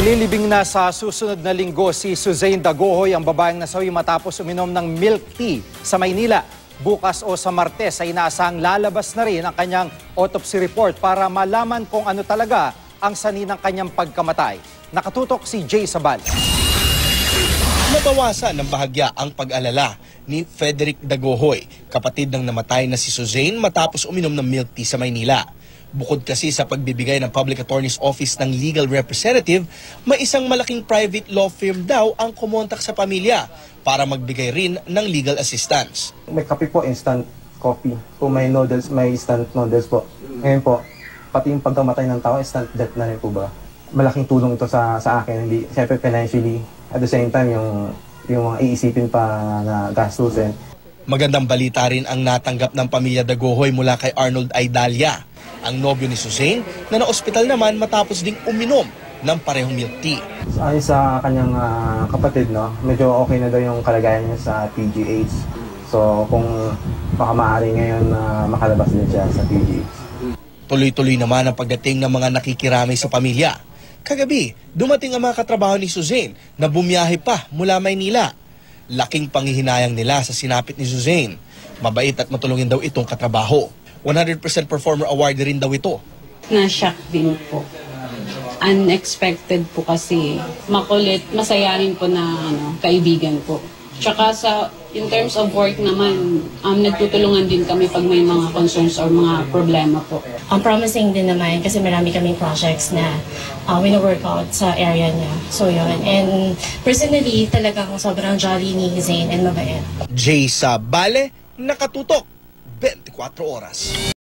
Ililibing na sa susunod na linggo si Suzanne Dagohoy, ang babaeng nasawi matapos uminom ng milk tea sa Maynila. Bukas o sa Martes ay inaasahang lalabas na rin ang kanyang autopsy report para malaman kung ano talaga ang sanhi ng kanyang pagkamatay. Nakatutok si Jay Sabal. Nabawasan ng bahagya ang pag-alala ni Frederick Dagohoy, kapatid ng namatay na si Suzanne matapos uminom ng milk tea sa Maynila. Bukod kasi sa pagbibigay ng Public Attorney's Office ng legal representative, may isang malaking private law firm daw ang kumontak sa pamilya para magbigay rin ng legal assistance. May kape po, instant coffee. Kung may noodles, may instant noodles po. Ngayon po, pati yung pagkamatay ng tao, instant death na rin po ba? Malaking tulong ito sa akin. Hindi, siyempre financially, at the same time, yung mga iisipin pa na gastusin. Magandang balita rin ang natanggap ng pamilya Dagohoy mula kay Arnold Aidalia, ang nobyo ni Suzanne na na-ospital naman matapos ding uminom ng parehong milk tea. Ayon sa kanyang kapatid, no, medyo okay na daw yung kalagayan niya sa PGH. So kung baka maaari ngayon makalabas din siya sa PGH. Tuloy-tuloy naman ang pagdating ng mga nakikiramay sa pamilya. Kagabi, dumating ang mga katrabaho ni Suzanne na bumiyahe pa mula Maynila. Laking panghihinayang nila sa sinapit ni Suzanne. Mabait at matulungin daw itong katrabaho. 100% performer award rin daw ito. Na-shock din po. Unexpected po kasi makulit, masaya rin po na kaibigan po. Tsaka in terms of work naman, nagtutulungan din kami pag may mga concerns or mga problema po. Promising din naman kasi marami kaming projects na wino-work out sa area niya. So yun. And personally, talagang sobrang jolly ni Zane and mabait. Jay Sabale, nakatutok 24 oras.